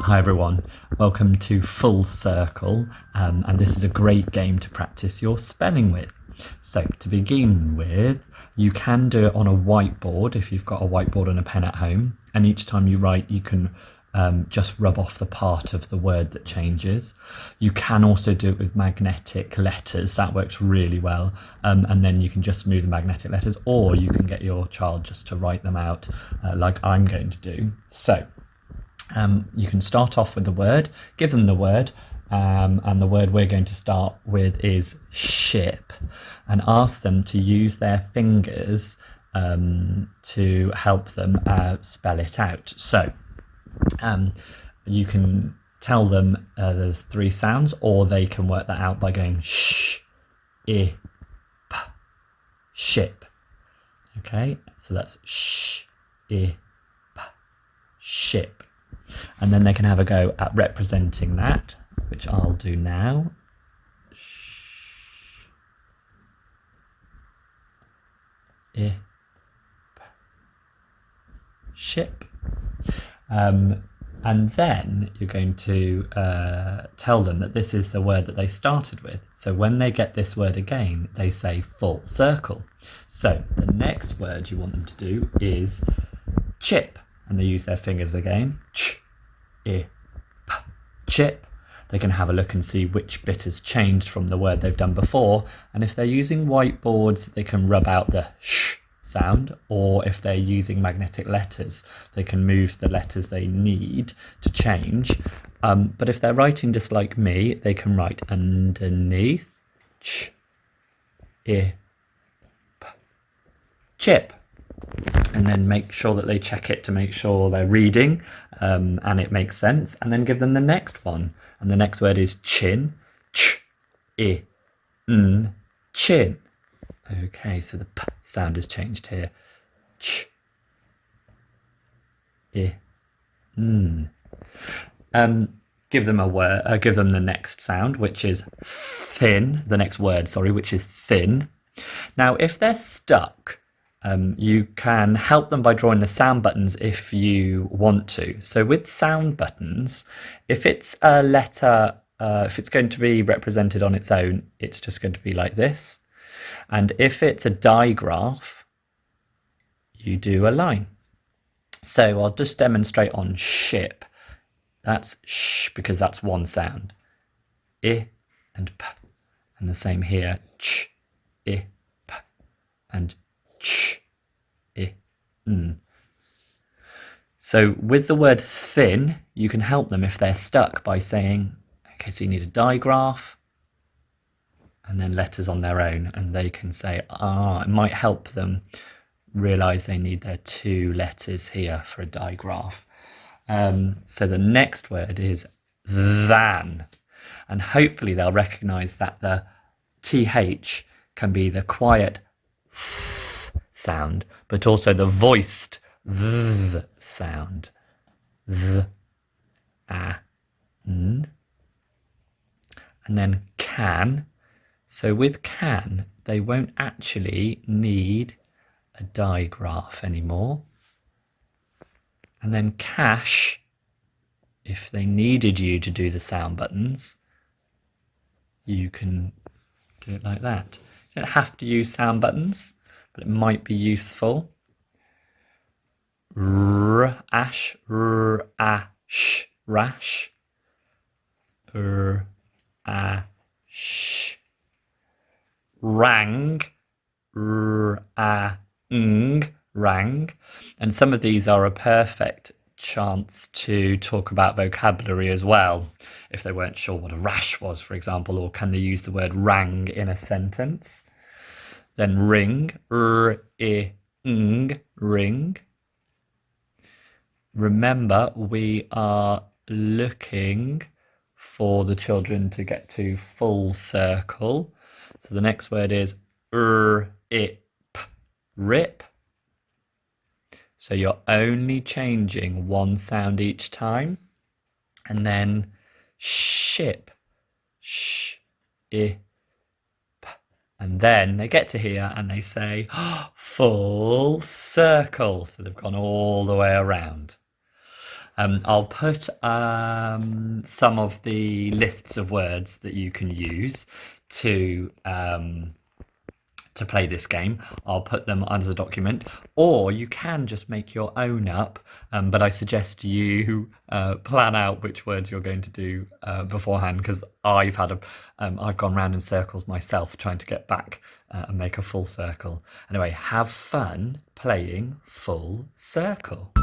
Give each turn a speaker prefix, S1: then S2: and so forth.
S1: Hi everyone, welcome to Full Circle, and this is a great game to practice your spelling with. So to begin with, you can do it on a whiteboard if you've got a whiteboard and a pen at home, and each time you write you can just rub off the part of the word that changes. You can also do it with magnetic letters, that works really well, and then you can just move the magnetic letters, or you can get your child just to write them out like I'm going to do. So you can start off with the word, give them the word, and the word we're going to start with is ship, and ask them to use their fingers to help them spell it out. So you can tell them there's three sounds, or they can work that out by going sh, I, p, ship. Okay, so that's sh, I, p, ship. And then they can have a go at representing that, which I'll do now. Sh, ship. And then you're going to tell them that this is the word that they started with. So when they get this word again, they say full circle. So the next word you want them to do is chip. And they use their fingers again. Ch, I, p, chip. They can have a look and see which bit has changed from the word they've done before. And if they're using whiteboards, they can rub out the sh sound. Or if they're using magnetic letters, they can move the letters they need to change. But if they're writing just like me, they can write underneath. Ch, I, p, chip. And then make sure that they check it to make sure they're reading and it makes sense, and then give them the next one. And the next word is chin. Ch, I, n, chin. Okay, so the p sound is changed here. Ch, I, n. Give them a word. Give them the next sound, which is thin. The next word, sorry, which is thin. Now, if they're stuck, you can help them by drawing the sound buttons if you want to. So with sound buttons, if it's a letter, if it's going to be represented on its own, it's just going to be like this. And if it's a digraph, you do a line. So I'll just demonstrate on ship. That's sh because that's one sound. I and p. And the same here. Ch, I, p. And ch, I, n. So with the word thin, you can help them if they're stuck by saying, okay, so you need a digraph and then letters on their own, and they can say, it might help them realize they need their two letters here for a digraph. So the next word is than, and hopefully they'll recognize that the th can be the quiet th sound, but also the voiced th sound. Th, a, n. And then can. So with can, they won't actually need a digraph anymore. And then cash, if they needed you to do the sound buttons, you can do it like that. You don't have to use sound buttons, but it might be useful. Ash, ash, rash. Ash. Rang, rang. And some of these are a perfect chance to talk about vocabulary as well, if they weren't sure what a rash was, for example, or can they use the word rang in a sentence. Then ring, ring. Remember, we are looking for the children to get to full circle. So the next word is rip. So you're only changing one sound each time. And then ship, sh, I, p. And then they get to here and they say full circle. So they've gone all the way around. I'll put some of the lists of words that you can use to play this game. I'll put them under the document, or you can just make your own up. But I suggest you plan out which words you're going to do beforehand, because I've gone round in circles myself trying to get back and make a full circle. Anyway, have fun playing full circle.